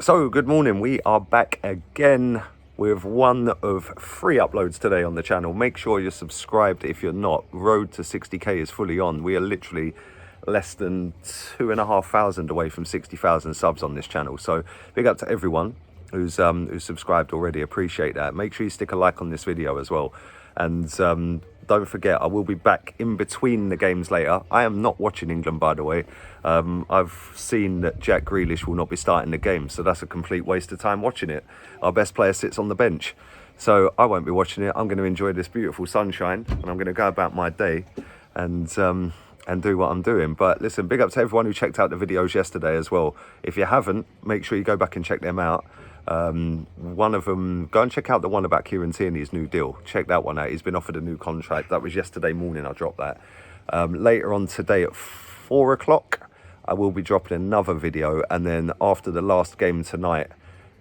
So, good morning. We are back again with one of 3 uploads today on the channel. Make sure you're subscribed if you're not. Road to 60k is fully on. We are literally less than 2,500 away from 60,000 subs on this channel. So, big up to everyone who's subscribed already. Appreciate that. Make sure you stick a like on this video as well. And don't forget, I will be back in between the games later. I am not watching England, by the way. I've seen that Jack Grealish will not be starting the game, so that's a complete waste of time watching it. Our best player sits on the bench, so I won't be watching it. I'm going to enjoy this beautiful sunshine, and I'm going to go about my day and do what I'm doing. But listen, big up to everyone who checked out the videos yesterday as well. If you haven't, make sure you go back and check them out. One of them, go and check out the one about Kieran Tierney's new deal. Check that one out. He's been offered a new contract. That was yesterday morning. I dropped that. Later on today at 4 o'clock, I will be dropping another video. And then after the last game tonight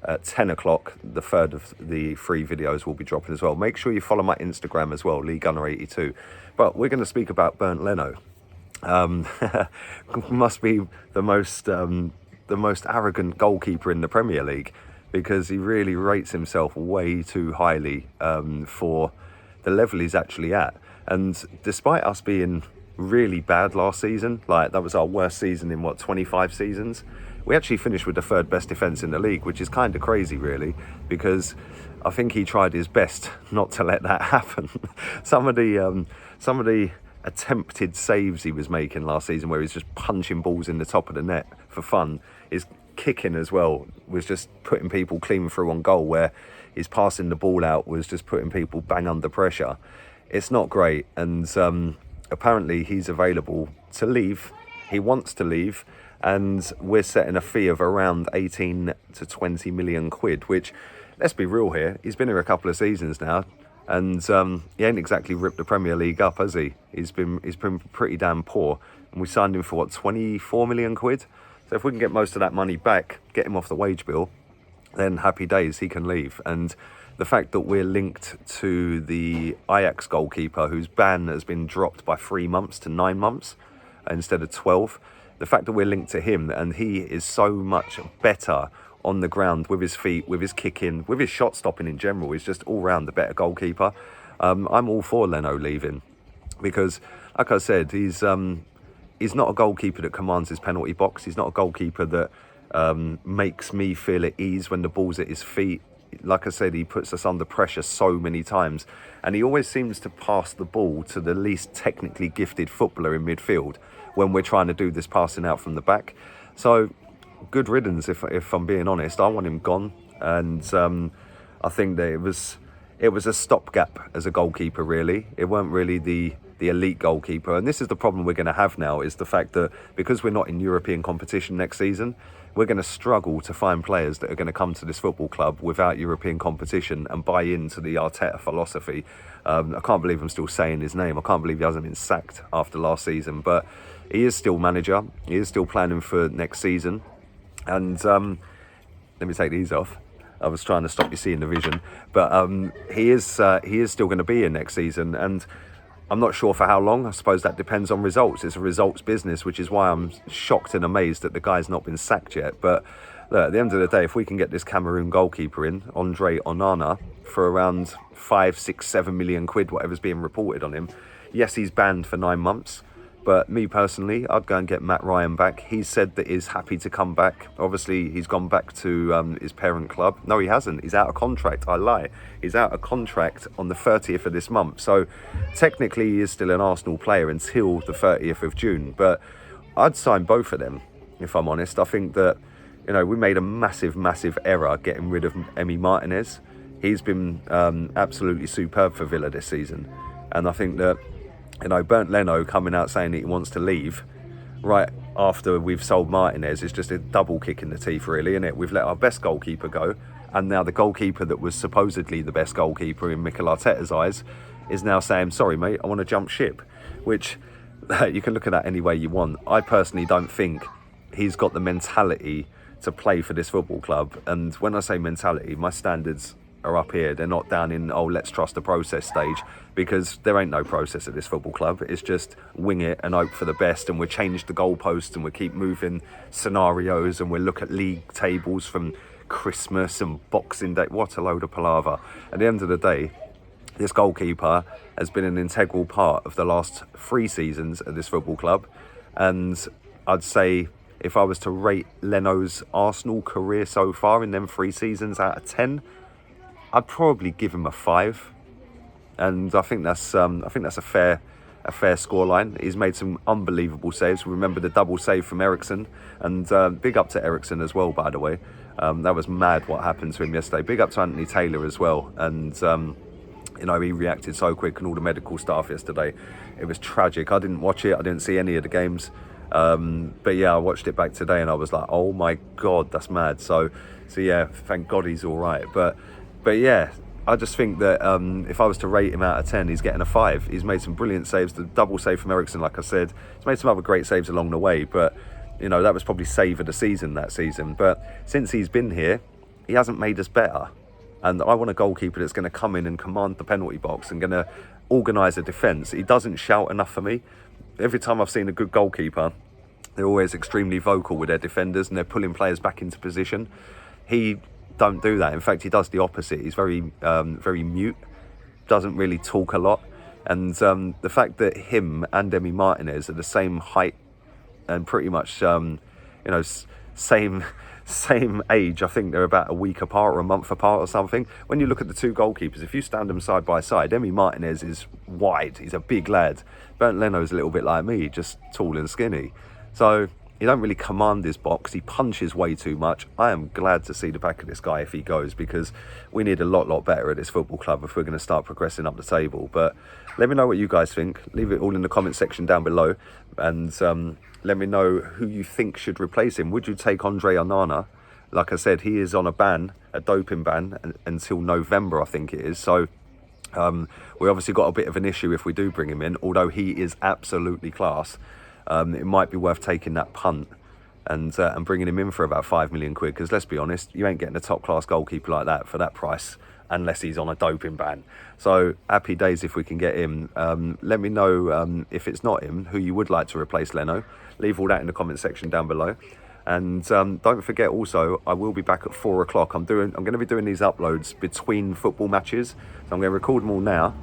at 10 o'clock, the third of the 3 videos will be dropping as well. Make sure you follow my Instagram as well, LeeGunner82. But we're going to speak about Bernd Leno. Must be the most arrogant goalkeeper in the Premier League, because he really rates himself way too highly for the level he's actually at. And despite us being really bad last season, like that was our worst season in 25 seasons, we actually finished with the 3rd best defence in the league, which is kind of crazy really, because I think he tried his best not to let that happen. Some of the attempted saves he was making last season, where he's just punching balls in the top of the net for fun, is kicking as well was just putting people clean through on goal, where his passing the ball out was just putting people bang under pressure. It's not great, and apparently he's available to leave. He wants to leave, and we're setting a fee of around 18 to 20 million quid, which, let's be real here, he's been here a couple of seasons now, and he ain't exactly ripped the Premier League up, has he? He's been pretty damn poor, and we signed him for what, 24 million quid? So if we can get most of that money back, get him off the wage bill, then happy days, he can leave. And the fact that we're linked to the Ajax goalkeeper, whose ban has been dropped by 3 months to 9 months instead of 12, the fact that we're linked to him, and he is so much better on the ground with his feet, with his kicking, with his shot stopping in general, he's just all round the better goalkeeper. I'm all for Leno leaving, because, like I said, he's not a goalkeeper that commands his penalty box. He's not a goalkeeper that makes me feel at ease when the ball's at his feet. Like I said, he puts us under pressure so many times, and he always seems to pass the ball to the least technically gifted footballer in midfield when we're trying to do this passing out from the back. So, good riddance, if I'm being honest. I want him gone, and I think that it was a stopgap as a goalkeeper, really. It weren't really the elite goalkeeper. And this is the problem we're going to have now, is the fact that because we're not in European competition next season, we're going to struggle to find players that are going to come to this football club without European competition and buy into the Arteta philosophy. I can't believe I'm still saying his name. I can't believe he hasn't been sacked after last season, but he is still manager. He is still planning for next season. And let me take these off. I was trying to stop you seeing the vision, but he is still going to be here next season, and I'm not sure for how long. I suppose that depends on results. It's a results business, which is why I'm shocked and amazed that the guy's not been sacked yet. But look, at the end of the day, if we can get this Cameroon goalkeeper in, Andre Onana, for around 5, 6, 7 million quid, whatever's being reported on him, yes, he's banned for 9 months. But me personally, I'd go and get Matt Ryan back. He said that he's happy to come back. Obviously, he's gone back to his parent club. No, he hasn't. He's out of contract. I lie. He's out of contract on the 30th of this month. So technically, he is still an Arsenal player until the 30th of June. But I'd sign both of them, if I'm honest. I think that, we made a massive, massive error getting rid of Emi Martinez. He's been absolutely superb for Villa this season. And I think that, Bernd Leno coming out saying that he wants to leave right after we've sold Martinez is just a double kick in the teeth, really, isn't it? We've let our best goalkeeper go, and now the goalkeeper that was supposedly the best goalkeeper in Mikel Arteta's eyes is now saying, sorry, mate, I want to jump ship, which you can look at that any way you want. I personally don't think he's got the mentality to play for this football club. And when I say mentality, my standards are up here. They're not down in, oh, let's trust the process stage, because there ain't no process at this football club. It's just wing it and hope for the best, and we'll change the goalposts and we'll keep moving scenarios, and we'll look at league tables from Christmas and Boxing Day. What a load of palaver. At the end of the day, this goalkeeper has been an integral part of the last 3 seasons at this football club, and I'd say if I was to rate Leno's Arsenal career so far in them 3 seasons out of 10, I'd probably give him a 5, and I think that's a fair scoreline. He's made some unbelievable saves. Remember the double save from Eriksen, and big up to Eriksen as well, by the way. That was mad what happened to him yesterday. Big up to Anthony Taylor as well, and you know, he reacted so quick, and all the medical staff yesterday. It was tragic. I didn't watch it. I didn't see any of the games. But yeah, I watched it back today and I was like, oh my God, that's mad. So yeah, thank God he's all right. But yeah, I just think that if I was to rate him out of 10, he's getting a 5. He's made some brilliant saves. The double save from Eriksen, like I said, he's made some other great saves along the way. But, you know, that was probably save of the season that season. But since he's been here, he hasn't made us better. And I want a goalkeeper that's going to come in and command the penalty box and going to organise a defence. He doesn't shout enough for me. Every time I've seen a good goalkeeper, they're always extremely vocal with their defenders and they're pulling players back into position. He don't do that. In fact, he does the opposite. He's very mute, doesn't really talk a lot. And the fact that him and Emi Martinez are the same height and pretty much, you know, same age. I think they're about a week apart or a month apart or something. When you look at the 2 goalkeepers, if you stand them side by side, Emi Martinez is wide. He's a big lad. Bernd Leno is a little bit like me, just tall and skinny. So he don't really command his box. He punches way too much. I am glad to see the back of this guy if he goes, because we need a lot better at this football club if we're going to start progressing up the table. But let me know what you guys think. Leave it all in the comment section down below, and let me know who you think should replace him. Would you take Andre Onana? Like I said, he is on a doping ban until November, I think it is. So we obviously got a bit of an issue if we do bring him in, although he is absolutely class. It might be worth taking that punt and bringing him in for about 5 million quid, because let's be honest, you ain't getting a top class goalkeeper like that for that price unless he's on a doping ban. So happy days if we can get him. Let me know if it's not him, who you would like to replace Leno. Leave all that in the comment section down below. And don't forget also, I will be back at 4 o'clock. I'm going to be doing these uploads between football matches. So I'm going to record them all now,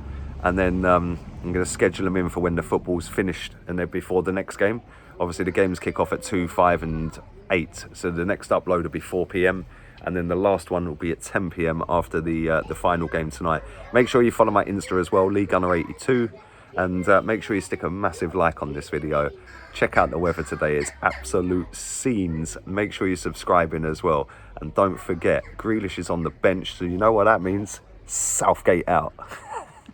and then I'm going to schedule them in for when the football's finished and then before the next game. Obviously the games kick off at 2, 5 and 8. So the next upload will be 4 p.m. and then the last one will be at 10 p.m. after the final game tonight. Make sure you follow my Insta as well, LeeGunner82, and make sure you stick a massive like on this video. Check out the weather today, it's absolute scenes. Make sure you're subscribing as well, and don't forget, Grealish is on the bench, so you know what that means. Southgate out.